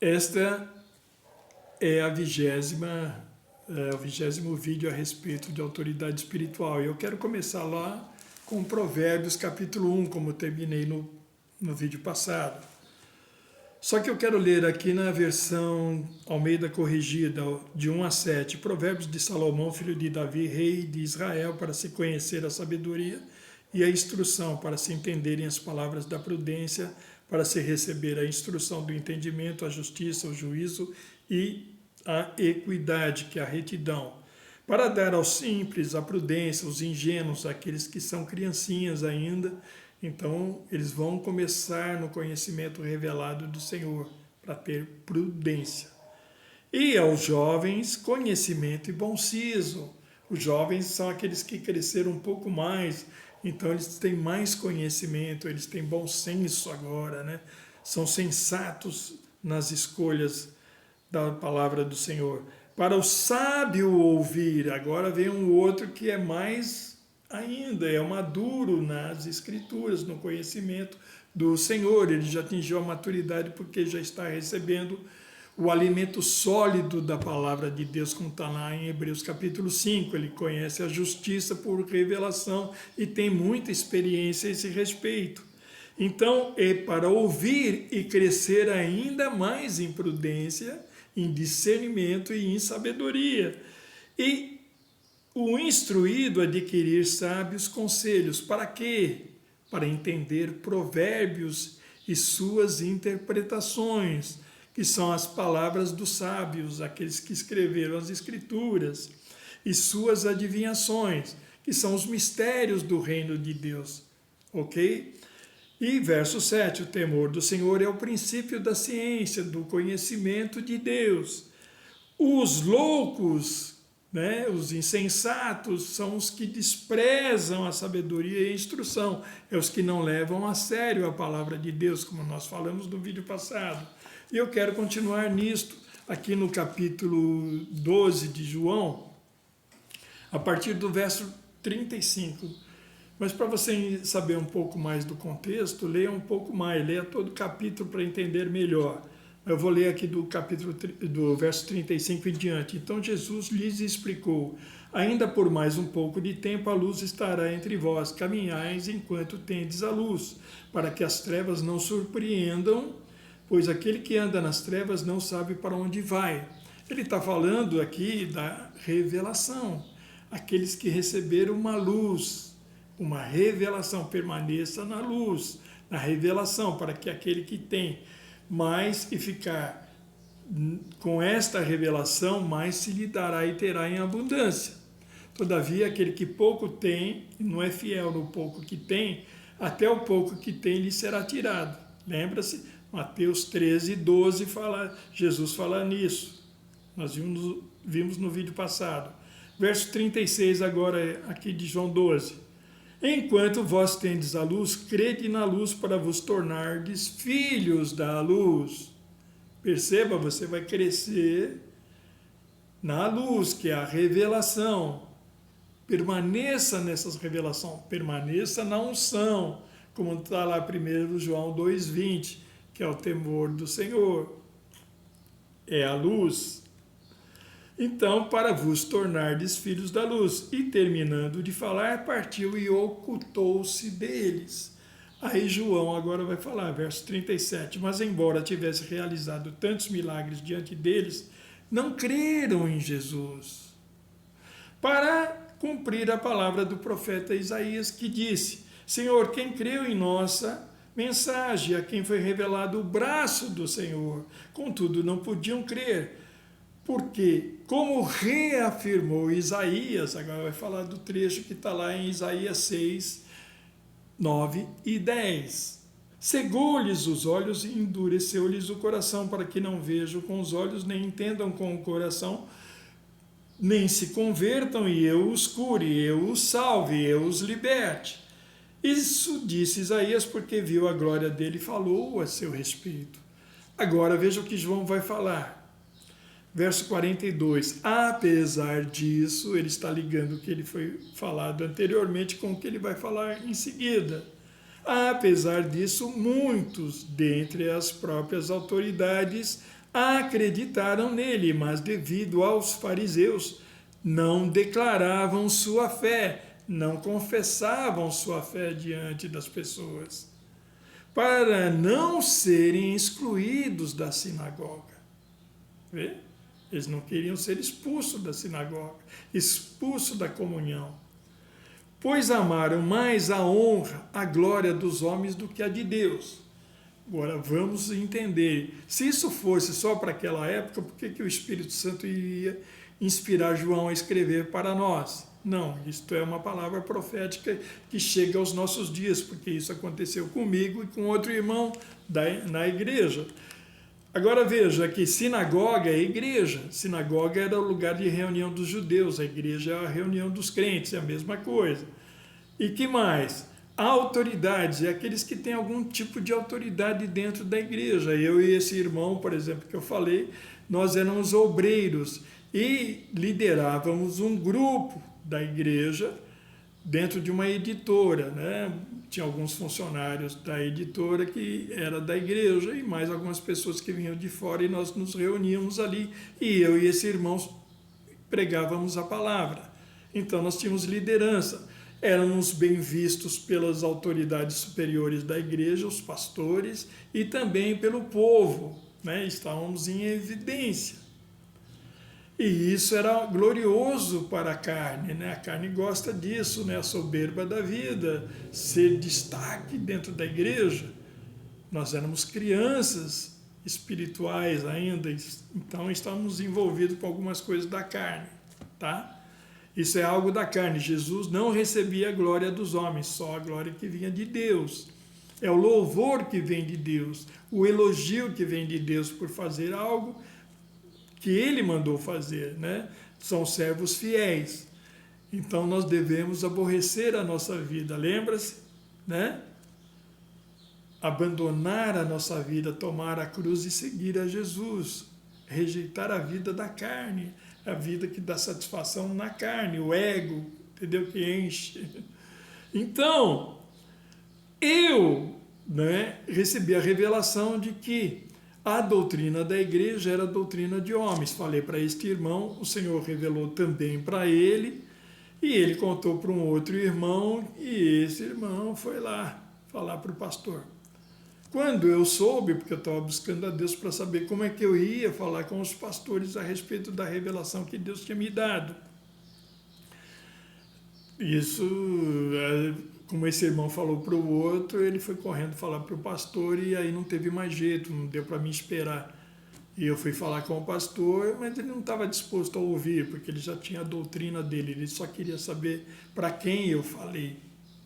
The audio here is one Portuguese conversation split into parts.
Esta é o 20º vídeo a respeito de autoridade espiritual. E eu quero começar lá com Provérbios capítulo 1, como eu terminei no vídeo passado. Só que eu quero ler aqui na versão Almeida Corrigida, de 1 a 7, Provérbios de Salomão, filho de Davi, rei de Israel, para se conhecer a sabedoria e a instrução, para se entenderem as palavras da prudência, para se receber a instrução do entendimento, a justiça, o juízo e a equidade, que é a retidão, para dar aos simples a prudência, os ingênuos, aqueles que são criancinhas ainda. Então, eles vão começar no conhecimento revelado do Senhor, para ter prudência. E aos jovens, conhecimento e bom siso. Os jovens são aqueles que cresceram um pouco mais, então eles têm mais conhecimento, eles têm bom senso agora, né? São sensatos nas escolhas da palavra do Senhor. Para o sábio ouvir, agora vem um outro que é mais ainda, é maduro nas escrituras, no conhecimento do Senhor. Ele já atingiu a maturidade porque já está recebendo o alimento sólido da palavra de Deus, como está lá em Hebreus capítulo 5. Ele conhece a justiça por revelação e tem muita experiência a esse respeito. Então, é para ouvir e crescer ainda mais em prudência, em discernimento e em sabedoria. E o instruído adquirir sábios conselhos. Para quê? Para entender provérbios e suas interpretações, que são as palavras dos sábios, aqueles que escreveram as escrituras, e suas adivinhações, que são os mistérios do reino de Deus. Ok? E verso 7, o temor do Senhor é o princípio da ciência, do conhecimento de Deus. Os loucos, né, os insensatos, são os que desprezam a sabedoria e a instrução. É os que não levam a sério a palavra de Deus, como nós falamos no vídeo passado. E eu quero continuar nisto, aqui no capítulo 12 de João, a partir do verso 35. Mas para você saber um pouco mais do contexto, leia um pouco mais, leia todo o capítulo para entender melhor. Eu vou ler aqui do verso 35 em diante. Então Jesus lhes explicou: ainda por mais um pouco de tempo a luz estará entre vós, caminhais enquanto tendes a luz, para que as trevas não surpreendam, pois aquele que anda nas trevas não sabe para onde vai. Ele está falando aqui da revelação. Aqueles que receberam uma luz, uma revelação, permaneça na luz, na revelação, para que aquele que tem mais e ficar com esta revelação, mais se lhe dará e terá em abundância. Todavia, aquele que pouco tem, não é fiel no pouco que tem, até o pouco que tem lhe será tirado. Lembra-se? Mateus 13, 12, Jesus fala nisso. Nós vimos no vídeo passado. Verso 36 agora, aqui de João 12. Enquanto vós tendes a luz, crede na luz para vos tornardes filhos da luz. Perceba, você vai crescer na luz, que é a revelação. Permaneça nessas revelações, permaneça na unção, como está lá 1 João 2,20, que é o temor do Senhor. É a luz. Então, para vos tornardes filhos da luz. E terminando de falar, partiu e ocultou-se deles. Aí João agora vai falar, verso 37. Mas embora tivesse realizado tantos milagres diante deles, não creram em Jesus. Para cumprir a palavra do profeta Isaías, que disse: Senhor, quem creu em nossa mensagem, a quem foi revelado o braço do Senhor? Contudo, não podiam crer. Porque, como reafirmou Isaías, agora vai falar do trecho que está lá em Isaías 6, 9 e 10. Cegou-lhes os olhos e endureceu-lhes o coração, para que não vejam com os olhos, nem entendam com o coração, nem se convertam, e eu os cure, eu os salve, eu os liberte. Isso disse Isaías porque viu a glória dele e falou a seu respeito. Agora veja o que João vai falar. Verso 42, apesar disso, ele está ligando o que ele foi falado anteriormente com o que ele vai falar em seguida. Apesar disso, muitos dentre as próprias autoridades acreditaram nele, mas devido aos fariseus, não declaravam sua fé, não confessavam sua fé diante das pessoas, para não serem excluídos da sinagoga. Vê? Eles não queriam ser expulsos da sinagoga, expulsos da comunhão, pois amaram mais a honra, a glória dos homens do que a de Deus. Agora vamos entender, se isso fosse só para aquela época, por que o Espírito Santo iria inspirar João a escrever para nós? Não, isto é uma palavra profética que chega aos nossos dias, porque isso aconteceu comigo e com outro irmão na igreja. Agora veja que sinagoga é igreja, sinagoga era o lugar de reunião dos judeus, a igreja é a reunião dos crentes, é a mesma coisa. E que mais? Autoridades, é aqueles que têm algum tipo de autoridade dentro da igreja. Eu e esse irmão, por exemplo, que eu falei, nós éramos obreiros e liderávamos um grupo da igreja dentro de uma editora, né? Tinha alguns funcionários da editora que era da igreja e mais algumas pessoas que vinham de fora e nós nos reuníamos ali e eu e esse irmão pregávamos a palavra. Então nós tínhamos liderança, éramos bem vistos pelas autoridades superiores da igreja, os pastores e também pelo povo, né? Estávamos em evidência. E isso era glorioso para a carne, né? A carne gosta disso, né? A soberba da vida, ser destaque dentro da igreja. Nós éramos crianças espirituais ainda, então estávamos envolvidos com algumas coisas da carne, tá? Isso é algo da carne. Jesus não recebia a glória dos homens, só a glória que vinha de Deus. É o louvor que vem de Deus, o elogio que vem de Deus por fazer algo que ele mandou fazer, né? São servos fiéis. Então nós devemos aborrecer a nossa vida, lembra-se, né? Abandonar a nossa vida, tomar a cruz e seguir a Jesus, rejeitar a vida da carne, a vida que dá satisfação na carne, o ego, entendeu? Que enche. Então, eu, né, recebi a revelação de que a doutrina da igreja era a doutrina de homens. Falei para este irmão, o Senhor revelou também para ele, e ele contou para um outro irmão, e esse irmão foi lá falar para o pastor. Quando eu soube, porque eu estava buscando a Deus para saber como é que eu ia falar com os pastores a respeito da revelação que Deus tinha me dado. Isso, como esse irmão falou para o outro, ele foi correndo falar para o pastor e aí não teve mais jeito, não deu para me esperar. E eu fui falar com o pastor, mas ele não estava disposto a ouvir, porque ele já tinha a doutrina dele, ele só queria saber para quem eu falei.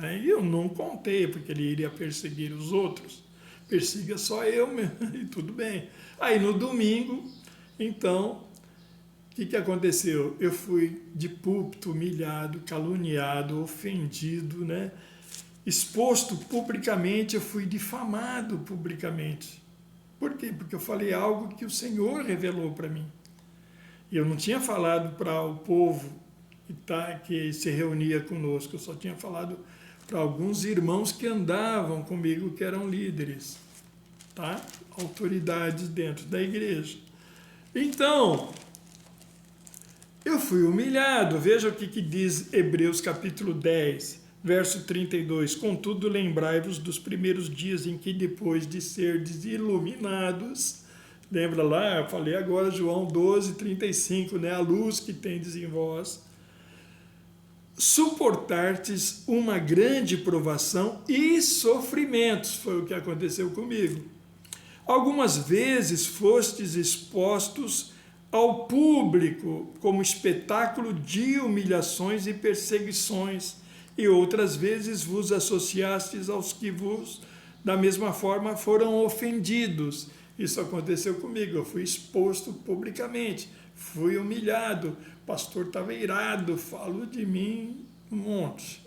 E eu não contei, porque ele iria perseguir os outros. Persiga só eu mesmo, e tudo bem. Aí no domingo, então, o que aconteceu? Eu fui de púlpito humilhado, caluniado, ofendido, né? Exposto publicamente, eu fui difamado publicamente. Por quê? Porque eu falei algo que o Senhor revelou para mim. E eu não tinha falado para o povo que se reunia conosco, eu só tinha falado para alguns irmãos que andavam comigo, que eram líderes, tá? Autoridades dentro da igreja. Então, eu fui humilhado. Veja o que diz Hebreus capítulo 10, verso 32. Contudo, lembrai-vos dos primeiros dias em que, depois de serdes iluminados, lembra lá, eu falei agora, João 12, 35, né? A luz que tendes em vós, suportartes uma grande provação e sofrimentos. Foi o que aconteceu comigo. Algumas vezes fostes expostos ao público como espetáculo de humilhações e perseguições, e outras vezes vos associastes aos que vos, da mesma forma, foram ofendidos. Isso aconteceu comigo, eu fui exposto publicamente, fui humilhado, o pastor estava irado, falou de mim um monte.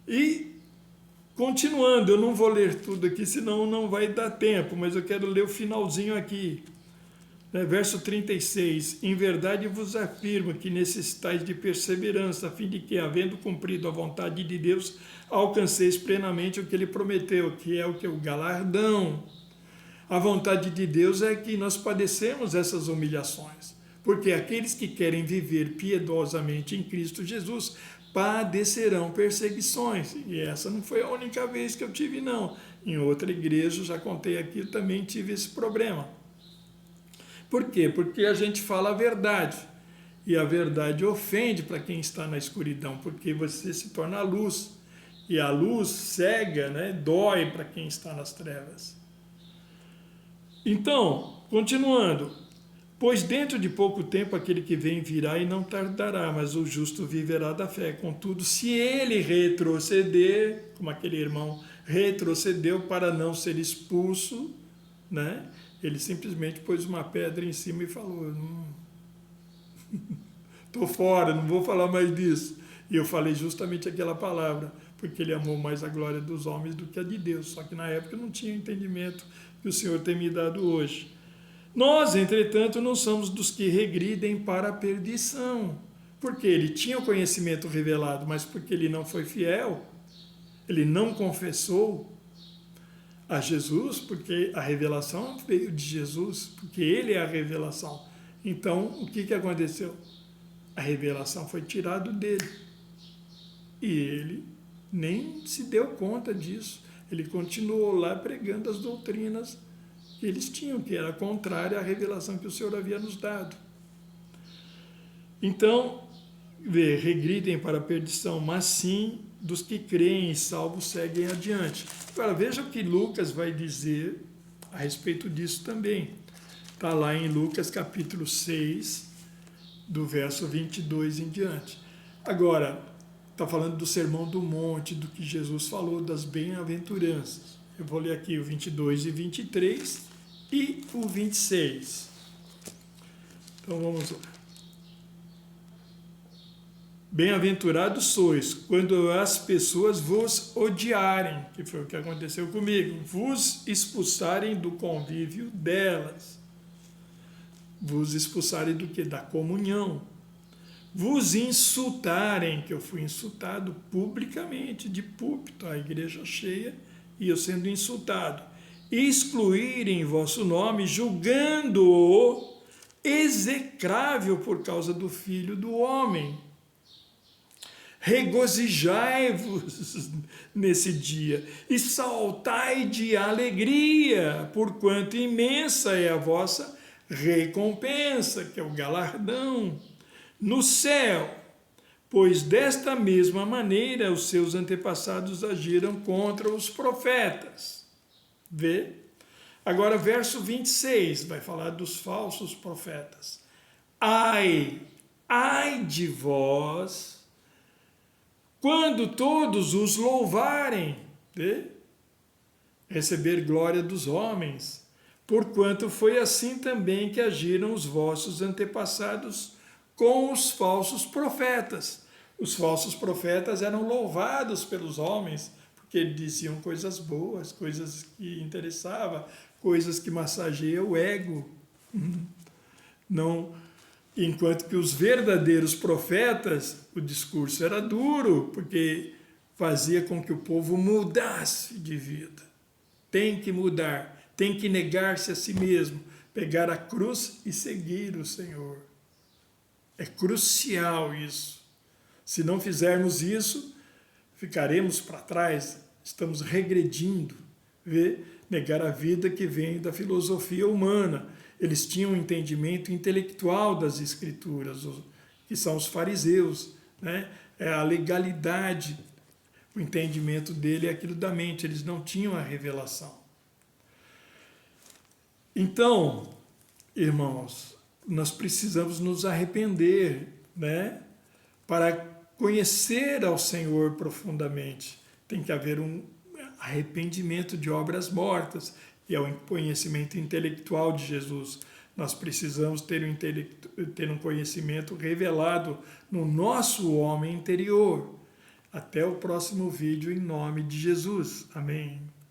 E, continuando, eu não vou ler tudo aqui, senão não vai dar tempo, mas eu quero ler o finalzinho aqui. Verso 36, em verdade vos afirmo que necessitais de perseverança, a fim de que, havendo cumprido a vontade de Deus, alcanceis plenamente o que ele prometeu, que é o que? O galardão. A vontade de Deus é que nós padecemos essas humilhações, porque aqueles que querem viver piedosamente em Cristo Jesus padecerão perseguições. E essa não foi a única vez que eu tive, não. Em outra igreja, já contei aqui, eu também tive esse problema. Por quê? Porque a gente fala a verdade. E a verdade ofende para quem está na escuridão, porque você se torna luz. E a luz cega, né? Dói para quem está nas trevas. Então, continuando. Pois dentro de pouco tempo aquele que vem virá e não tardará, mas o justo viverá da fé. Contudo, se ele retroceder, como aquele irmão retrocedeu para não ser expulso, né? Ele simplesmente pôs uma pedra em cima e falou, estou fora, não vou falar mais disso. E eu falei justamente aquela palavra, porque ele amou mais a glória dos homens do que a de Deus. Só que na época eu não tinha o entendimento que o Senhor tem me dado hoje. Nós, entretanto, não somos dos que regridem para a perdição. Porque ele tinha o conhecimento revelado, mas porque ele não foi fiel, ele não confessou a Jesus, porque a revelação veio de Jesus, porque ele é a revelação. Então, o que aconteceu? A revelação foi tirada dele. E ele nem se deu conta disso. Ele continuou lá pregando as doutrinas que eles tinham, que era contrária à revelação que o Senhor havia nos dado. Então, regridem para a perdição, mas sim dos que creem e salvos seguem adiante. Agora, veja o que Lucas vai dizer a respeito disso também. Está lá em Lucas capítulo 6, do verso 22 em diante. Agora, está falando do Sermão do Monte, do que Jesus falou, das bem-aventuranças. Eu vou ler aqui o 22 e 23 e o 26. Então vamos lá. Bem-aventurados sois quando as pessoas vos odiarem, que foi o que aconteceu comigo, vos expulsarem do convívio delas. Vos expulsarem do quê? Da comunhão. Vos insultarem, que eu fui insultado publicamente, de púlpito, a igreja cheia, e eu sendo insultado. Excluírem vosso nome, julgando-o execrável por causa do Filho do Homem. Regozijai-vos nesse dia e saltai de alegria, porquanto imensa é a vossa recompensa, que é o galardão, no céu, pois desta mesma maneira os seus antepassados agiram contra os profetas. Vê? Agora, verso 26, vai falar dos falsos profetas. Ai de vós, quando todos os louvarem, vê? Receber glória dos homens, porquanto foi assim também que agiram os vossos antepassados com os falsos profetas. Os falsos profetas eram louvados pelos homens, porque eles diziam coisas boas, coisas que interessavam, coisas que massageiam o ego. Não, enquanto que os verdadeiros profetas, o discurso era duro, porque fazia com que o povo mudasse de vida. Tem que mudar, tem que negar-se a si mesmo, pegar a cruz e seguir o Senhor. É crucial isso. Se não fizermos isso, ficaremos para trás, estamos regredindo. Vê? Negar a vida que vem da filosofia humana. Eles tinham um entendimento intelectual das Escrituras, que são os fariseus, né? É a legalidade. O entendimento dele é aquilo da mente, eles não tinham a revelação. Então, irmãos, nós precisamos nos arrepender, né? Para conhecer ao Senhor profundamente. Tem que haver um arrependimento de obras mortas, e é o conhecimento intelectual de Jesus. Nós precisamos ter um conhecimento revelado no nosso homem interior. Até o próximo vídeo, em nome de Jesus. Amém.